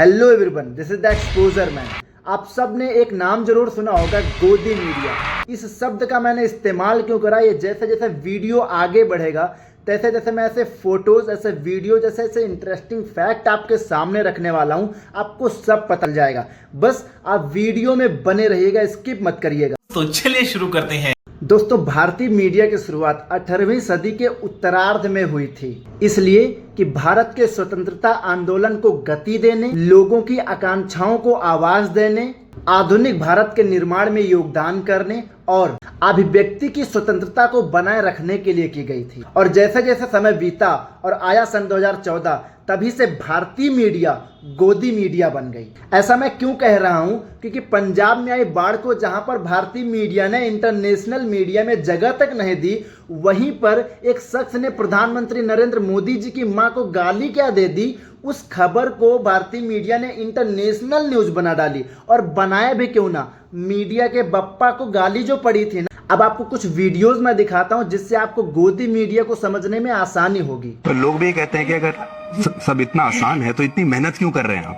Hello everyone, this is the exposure man. आप सब ने एक नाम जरूर सुना होगा, गोदी मीडिया। इस शब्द का मैंने इस्तेमाल क्यों करा, ये जैसे जैसे वीडियो आगे बढ़ेगा तैसे जैसे मैं ऐसे फोटोज, ऐसे वीडियो, जैसे ऐसे इंटरेस्टिंग फैक्ट आपके सामने रखने वाला हूं, आपको सब पता चल जाएगा। बस आप वीडियो में बने रहिएगा, स्किप मत करिएगा। तो चलिए शुरू करते हैं। दोस्तों, भारतीय मीडिया की शुरुआत 18वीं सदी के उत्तरार्ध में हुई थी, इसलिए कि भारत के स्वतंत्रता आंदोलन को गति देने, लोगों की आकांक्षाओं को आवाज देने, आधुनिक भारत के निर्माण में योगदान करने और अभिव्यक्ति की स्वतंत्रता को बनाए रखने के लिए की गई थी। और जैसे जैसे समय बीता और आया सन 2014, तभी से भारतीय मीडिया गोदी मीडिया बन गई। ऐसा मैं क्यों कह रहा हूं, क्योंकि पंजाब में आई बाढ़ को जहां पर भारतीय मीडिया ने इंटरनेशनल मीडिया में जगह तक नहीं दी, वहीं पर एक शख्स ने प्रधानमंत्री नरेंद्र मोदी जी की मां को गाली क्या दे दी, उस खबर को भारतीय मीडिया ने इंटरनेशनल न्यूज बना डाली। और बनाया भी क्यों ना, मीडिया के बप्पा को गाली जो पड़ी थी ना। अब आपको कुछ वीडियोस मैं दिखाता हूं जिससे आपको गोदी मीडिया को समझने में आसानी होगी। तो लोग भी कहते हैं कि अगर सब इतना आसान है तो इतनी मेहनत क्यों कर रहे हैं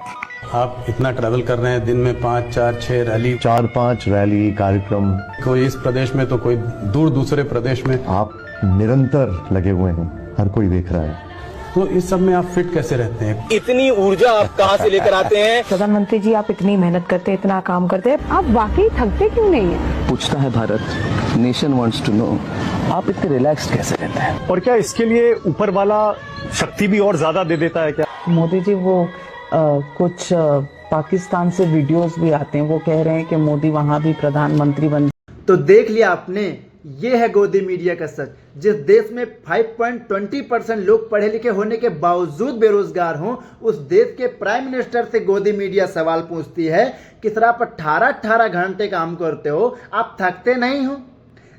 आप इतना ट्रैवल कर रहे हैं, दिन में 5, 4, 6 रैली, 4-5 रैली कार्यक्रम, कोई इस प्रदेश में तो कोई दूर दूसरे प्रदेश में। आप निरंतर लगे हुए हैं, हर कोई देख रहा है। तो इस सब में आप फिट कैसे रहते हैं? इतनी ऊर्जा आप कहां से लेकर आते हैं? प्रधानमंत्री जी, आप इतनी मेहनत करते हैं, इतना काम करते हैं, आप वाकई थकते क्यों नहीं है? पूछता है Bharat, nation wants to know, आप इतने रिलैक्स कैसे रहते हैं? और क्या इसके लिए ऊपर वाला शक्ति भी और ज्यादा दे देता है क्या? मोदी जी, वो कुछ पाकिस्तान से वीडियोस भी आते हैं, वो कह रहे हैं कि मोदी वहां भी प्रधानमंत्री बन। तो देख लिया आपने, ये है गोदी मीडिया का सच। जिस देश में 5.20% लोग पढ़े लिखे होने के बावजूद बेरोजगार हों, उस देश के प्राइम मिनिस्टर से गोदी मीडिया सवाल पूछती है कि सर आप 18-18 घंटे काम करते हो, आप थकते नहीं हो?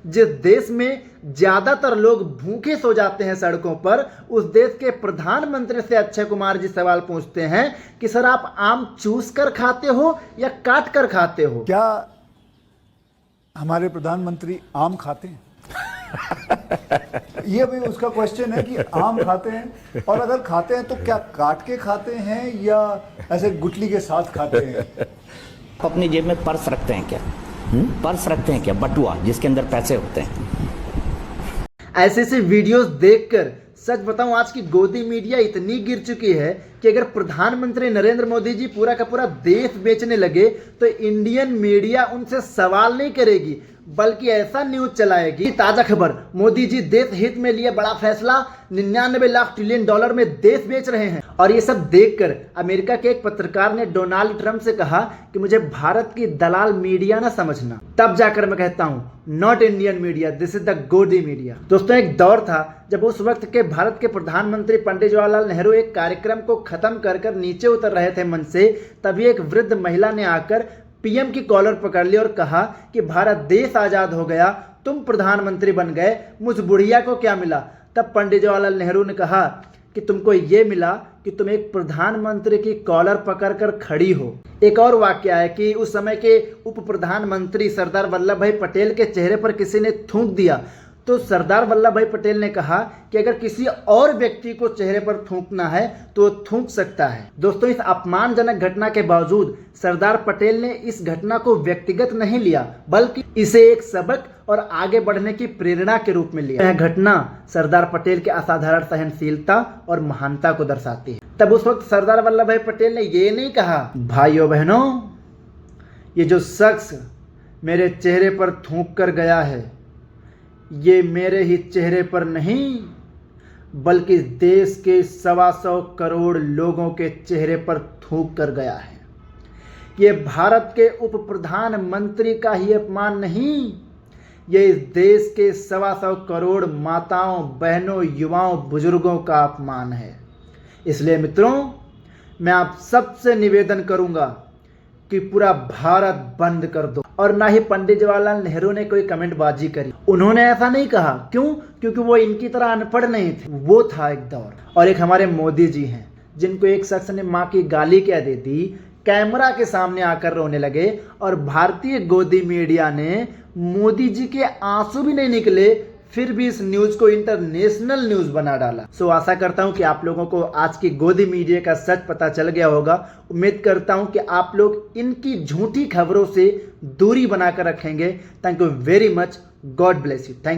जिस देश में ज्यादातर लोग भूखे सो जाते हैं सड़कों पर, उस देश के प्रधानमंत्री से अक्षय कुमार जी सवाल पूछते हैं कि सर आप आम चूस कर खाते हो या काट कर खाते हो? क्या हमारे प्रधानमंत्री आम खाते हैं? ये भी उसका क्वेश्चन है कि आम खाते हैं, और अगर खाते हैं तो क्या काट के खाते हैं या ऐसे गुठली के साथ खाते हैं? अपनी जेब में पर्स रखते हैं क्या? पर्स रखते हैं क्या? बटुआ जिसके अंदर पैसे होते हैं। ऐसे ऐसे वीडियोस देखकर सच बताऊं, आज की गोदी मीडिया इतनी गिर चुकी है कि अगर प्रधानमंत्री नरेंद्र मोदी जी पूरा का पूरा देश बेचने लगे तो इंडियन मीडिया उनसे सवाल नहीं करेगी, बल्कि ऐसा न्यूज चलाएगी। ताजा खबर, मोदी जी देश हित में लिए बड़ा फैसला, 99 लाख ट्रिलियन डॉलर में देश बेच रहे हैं। और ये सब देखकर अमेरिका के एक पत्रकार ने डोनाल्ड ट्रंप से कहा कि मुझे भारत की दलाल मीडिया ना समझना। तब जाकर मैं कहता हूं, not Indian media, this is the गोदी मीडिया। दोस्तों, एक दौर था जब उस वक्त के भारत के प्रधानमंत्री पंडित जवाहरलाल नेहरू एक कार्यक्रम को खत्म कर नीचे उतर रहे थे मंच से, तभी एक वृद्ध महिला ने आकर पीएम की कॉलर पकड़ ली और कहा कि भारत देश आजाद हो गया, तुम प्रधानमंत्री बन गए, मुझ बुढ़िया को क्या मिला? तब पंडित जवाहरलाल नेहरू ने कहा कि तुमको ये मिला कि तुम एक प्रधानमंत्री की कॉलर पकड़कर खड़ी हो। एक और वाकया है कि उस समय के उप प्रधानमंत्री सरदार वल्लभ भाई पटेल के चेहरे पर किसी ने थूक दिया, तो सरदार वल्लभ भाई पटेल ने कहा कि अगर किसी और व्यक्ति को चेहरे पर थूकना है तो थूक सकता है। दोस्तों, इस अपमानजनक घटना के बावजूद सरदार पटेल ने इस घटना को व्यक्तिगत नहीं लिया, बल्कि इसे एक सबक और आगे बढ़ने की प्रेरणा के रूप में लिया। यह घटना सरदार पटेल के असाधारण सहनशीलता और महानता को दर्शाती है। तब उस वक्त सरदार वल्लभ भाई पटेल ने ये नहीं कहा, भाइयों बहनों, ये जो शख्स मेरे चेहरे पर थूक कर गया है, ये मेरे ही चेहरे पर नहीं बल्कि देश के 125 करोड़ लोगों के चेहरे पर थूक कर गया है। ये भारत के उप प्रधानमंत्री का ही अपमान नहीं, ये इस देश के 125 करोड़ माताओं, बहनों, युवाओं, बुजुर्गों का अपमान है। इसलिए मित्रों, मैं आप सबसे निवेदन करूंगा कि पूरा भारत बंद कर दो। और ना ही पंडित जवाहरलाल नेहरू ने कोई कमेंटबाजी करी, उन्होंने ऐसा नहीं कहा। क्यों? क्योंकि वो इनकी तरह अनपढ़ नहीं थे, वो था एक दौर। और एक हमारे मोदी जी हैं जिनको एक शख्स ने माँ की गाली क्या दे दी, कैमरा के सामने आकर रोने लगे, और भारतीय गोदी मीडिया ने मोदी जी के आंसू भी नहीं निकले फिर भी इस न्यूज को इंटरनेशनल न्यूज बना डाला। सो आशा करता हूं कि आप लोगों को आज की गोदी मीडिया का सच पता चल गया होगा। उम्मीद करता हूं कि आप लोग इनकी झूठी खबरों से दूरी बनाकर रखेंगे। Thank you very much. God bless you. Thank